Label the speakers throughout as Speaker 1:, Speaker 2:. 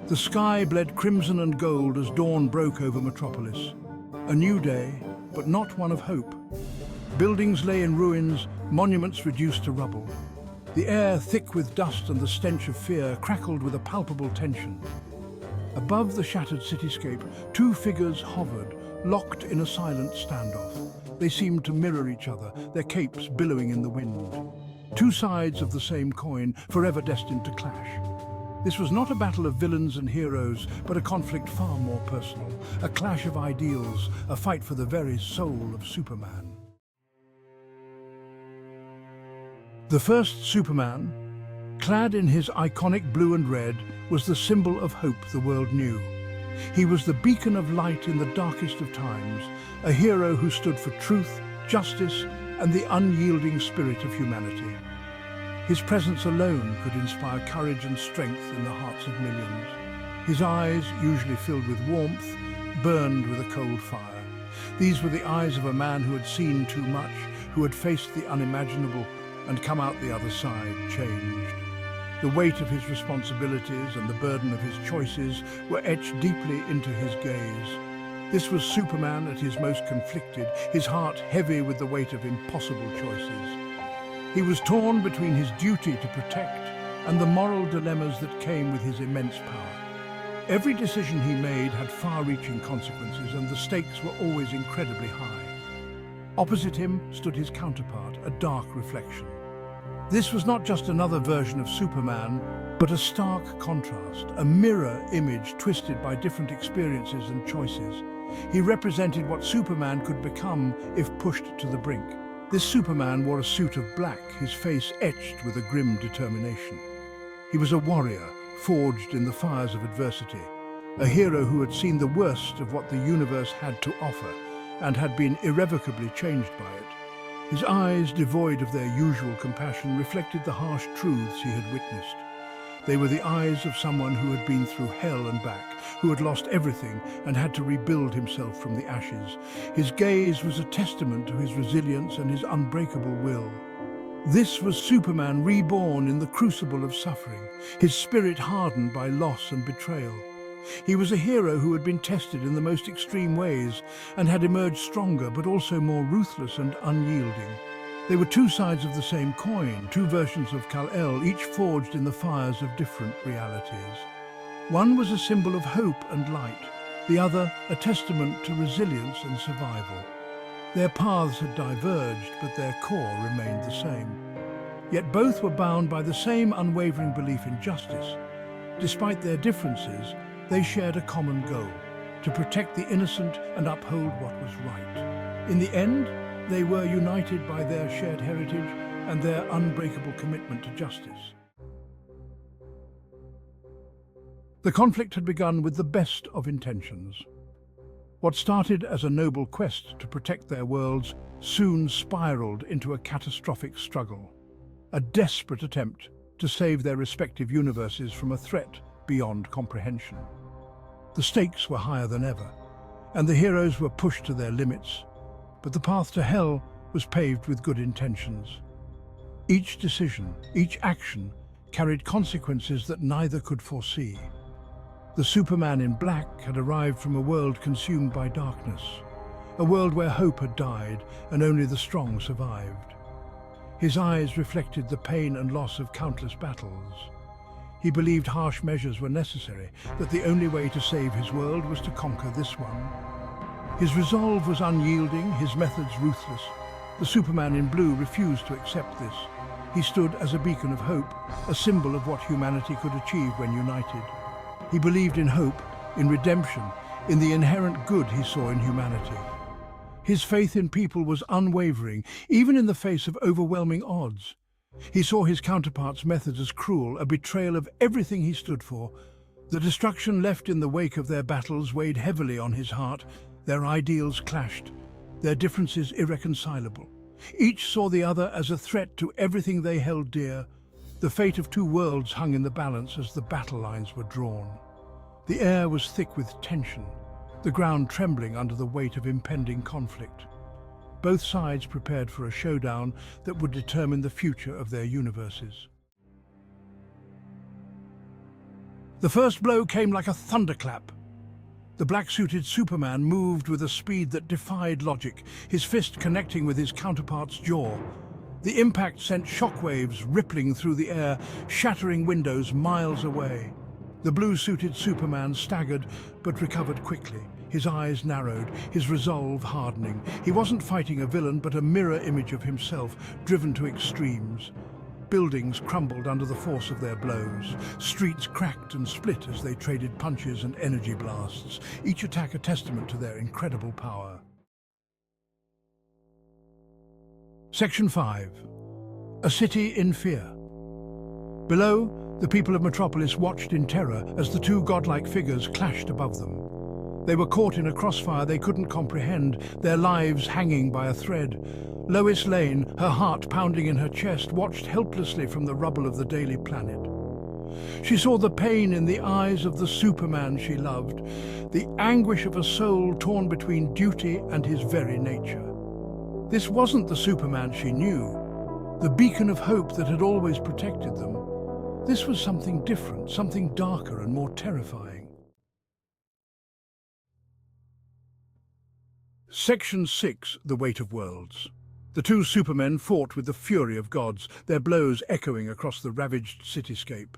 Speaker 1: The sky bled crimson and gold as dawn broke over Metropolis. A new day, but not one of hope. Buildings lay in ruins, monuments reduced to rubble. The air, thick with dust and the stench of fear, crackled with a palpable tension. Above the shattered cityscape, two figures hovered, locked in a silent standoff. They seemed to mirror each other, their capes billowing in the wind. Two sides of the same coin, forever destined to clash. This was not a battle of villains and heroes, but a conflict far more personal. A clash of ideals, a fight for the very soul of Superman. The first Superman, clad in his iconic blue and red, was the symbol of hope the world knew. He was the beacon of light in the darkest of times, a hero who stood for truth, justice, and the unyielding spirit of humanity. His presence alone could inspire courage and strength in the hearts of millions. His eyes, usually filled with warmth, burned with a cold fire. These were the eyes of a man who had seen too much, who had faced the unimaginable and come out the other side changed. The weight of his responsibilities and the burden of his choices were etched deeply into his gaze. This was Superman at his most conflicted, his heart heavy with the weight of impossible choices. He was torn between his duty to protect and the moral dilemmas that came with his immense power. Every decision he made had far-reaching consequences, and the stakes were always incredibly high. Opposite him stood his counterpart, a dark reflection. This was not just another version of Superman, but a stark contrast, a mirror image twisted by different experiences and choices. He represented what Superman could become if pushed to the brink. This Superman wore a suit of black, his face etched with a grim determination. He was a warrior, forged in the fires of adversity, a hero who had seen the worst of what the universe had to offer and had been irrevocably changed by it. His eyes, devoid of their usual compassion, reflected the harsh truths he had witnessed. They were the eyes of someone who had been through hell and back, who had lost everything and had to rebuild himself from the ashes. His gaze was a testament to his resilience and his unbreakable will. This was Superman reborn in the crucible of suffering, his spirit hardened by loss and betrayal. He was a hero who had been tested in the most extreme ways and had emerged stronger but also more ruthless and unyielding. They were two sides of the same coin, two versions of Kal-El, each forged in the fires of different realities. One was a symbol of hope and light, the other a testament to resilience and survival. Their paths had diverged, but their core remained the same. Yet both were bound by the same unwavering belief in justice. Despite their differences, they shared a common goal: to protect the innocent and uphold what was right. In the end, they were united by their shared heritage and their unbreakable commitment to justice. The conflict had begun with the best of intentions. What started as a noble quest to protect their worlds soon spiraled into a catastrophic struggle, a desperate attempt to save their respective universes from a threat beyond comprehension. The stakes were higher than ever, and the heroes were pushed to their limits. But the path to hell was paved with good intentions. Each decision, each action, carried consequences that neither could foresee. The Superman in black had arrived from a world consumed by darkness, a world where hope had died and only the strong survived. His eyes reflected the pain and loss of countless battles. He believed harsh measures were necessary, that the only way to save his world was to conquer this one. His resolve was unyielding, his methods ruthless. The Superman in blue refused to accept this. He stood as a beacon of hope, a symbol of what humanity could achieve when united. He believed in hope, in redemption, in the inherent good he saw in humanity. His faith in people was unwavering, even in the face of overwhelming odds. He saw his counterpart's methods as cruel, a betrayal of everything he stood for. The destruction left in the wake of their battles weighed heavily on his heart. Their ideals clashed, their differences irreconcilable. Each saw the other as a threat to everything they held dear. The fate of two worlds hung in the balance as the battle lines were drawn. The air was thick with tension, the ground trembling under the weight of impending conflict. Both sides prepared for a showdown that would determine the future of their universes. The first blow came like a thunderclap. The black-suited Superman moved with a speed that defied logic, his fist connecting with his counterpart's jaw. The impact sent shockwaves rippling through the air, shattering windows miles away. The blue-suited Superman staggered, but recovered quickly. His eyes narrowed, his resolve hardening. He wasn't fighting a villain, but a mirror image of himself, driven to extremes. Buildings crumbled under the force of their blows. Streets cracked and split as they traded punches and energy blasts, each attack a testament to their incredible power. Section 5. A city in fear. Below, the people of Metropolis watched in terror as the two godlike figures clashed above them. They were caught in a crossfire they couldn't comprehend, their lives hanging by a thread. Lois Lane, her heart pounding in her chest, watched helplessly from the rubble of the Daily Planet. She saw the pain in the eyes of the Superman she loved, the anguish of a soul torn between duty and his very nature. This wasn't the Superman she knew, the beacon of hope that had always protected them. This was something different, something darker and more terrifying. Section 6. The Weight of Worlds. The two Supermen fought with the fury of gods, their blows echoing across the ravaged cityscape.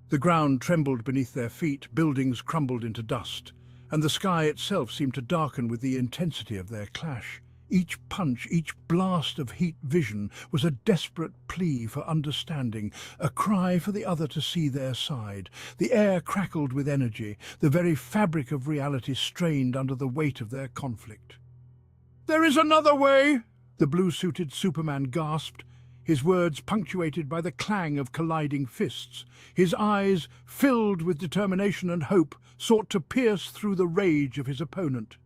Speaker 1: The ground trembled beneath their feet, buildings crumbled into dust, and the sky itself seemed to darken with the intensity of their clash. Each punch, each blast of heat vision was a desperate plea for understanding, a cry for the other to see their side. The air crackled with energy, the very fabric of reality strained under the weight of their conflict. "There is another way!" the blue-suited Superman gasped, his words punctuated by the clang of colliding fists. His eyes, filled with determination and hope, sought to pierce through the rage of his opponent.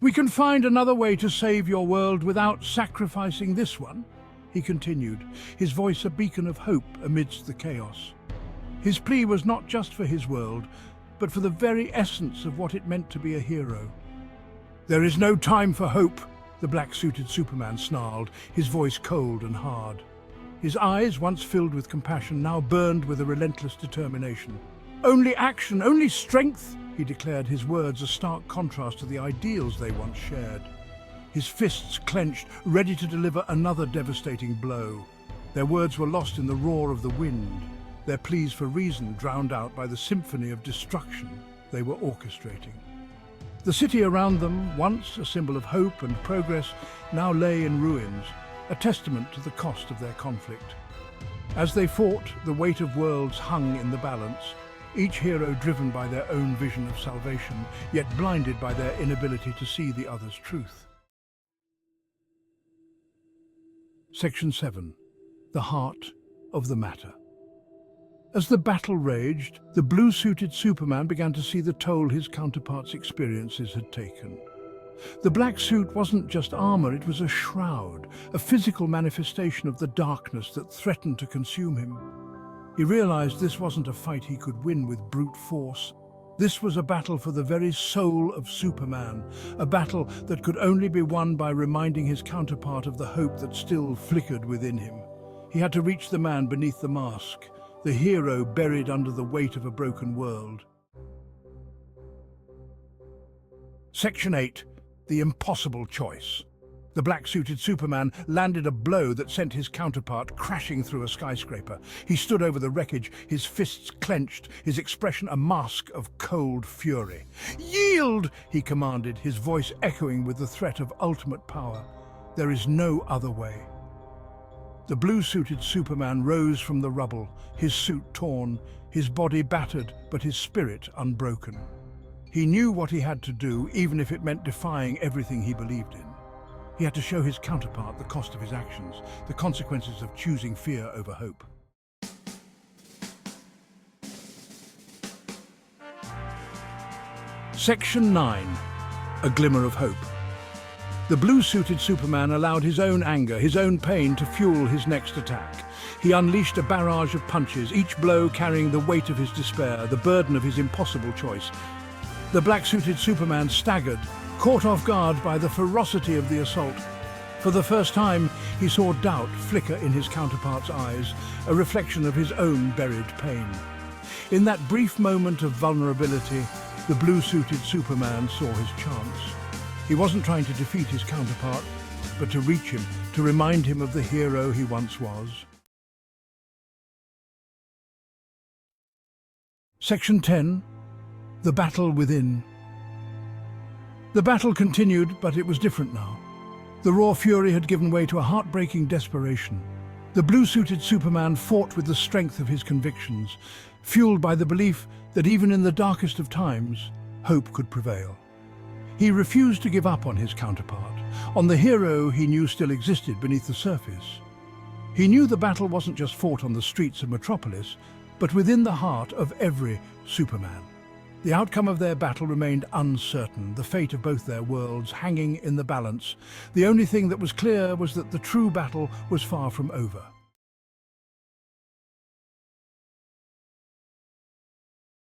Speaker 1: "We can find another way to save your world without sacrificing this one," he continued, his voice a beacon of hope amidst the chaos. His plea was not just for his world, but for the very essence of what it meant to be a hero. "There is no time for hope," the black-suited Superman snarled, his voice cold and hard. His eyes, once filled with compassion, now burned with a relentless determination. "Only action, only strength," he declared, his words a stark contrast to the ideals they once shared. His fists clenched, ready to deliver another devastating blow. Their words were lost in the roar of the wind, their pleas for reason drowned out by the symphony of destruction they were orchestrating. The city around them, once a symbol of hope and progress, now lay in ruins, a testament to the cost of their conflict. As they fought, the weight of worlds hung in the balance, each hero driven by their own vision of salvation, yet blinded by their inability to see the other's truth. Section 7. The Heart of the Matter. As the battle raged, the blue-suited Superman began to see the toll his counterpart's experiences had taken. The black suit wasn't just armor, it was a shroud, a physical manifestation of the darkness that threatened to consume him. He realized this wasn't a fight he could win with brute force. This was a battle for the very soul of Superman, a battle that could only be won by reminding his counterpart of the hope that still flickered within him. He had to reach the man beneath the mask, the hero buried under the weight of a broken world. Section 8. The Impossible Choice. The black-suited Superman landed a blow that sent his counterpart crashing through a skyscraper. He stood over the wreckage, his fists clenched, his expression a mask of cold fury. "Yield!" he commanded, his voice echoing with the threat of ultimate power. There is no other way. The blue-suited Superman rose from the rubble, his suit torn, his body battered, but his spirit unbroken. He knew what he had to do, even if it meant defying everything he believed in. He had to show his counterpart the cost of his actions, the consequences of choosing fear over hope. Section 9. A Glimmer of Hope. The blue-suited Superman allowed his own anger, his own pain to fuel his next attack. He unleashed a barrage of punches, each blow carrying the weight of his despair, the burden of his impossible choice. The black-suited Superman staggered, caught off guard by the ferocity of the assault. For the first time, he saw doubt flicker in his counterpart's eyes, a reflection of his own buried pain. In that brief moment of vulnerability, the blue-suited Superman saw his chance. He wasn't trying to defeat his counterpart, but to reach him, to remind him of the hero he once was. Section 10. The Battle Within. The battle continued, but it was different now. The raw fury had given way to a heartbreaking desperation. The blue-suited Superman fought with the strength of his convictions, fueled by the belief that even in the darkest of times, hope could prevail. He refused to give up on his counterpart, on the hero he knew still existed beneath the surface. He knew the battle wasn't just fought on the streets of Metropolis, but within the heart of every Superman. The outcome of their battle remained uncertain, the fate of both their worlds hanging in the balance. The only thing that was clear was that the true battle was far from over.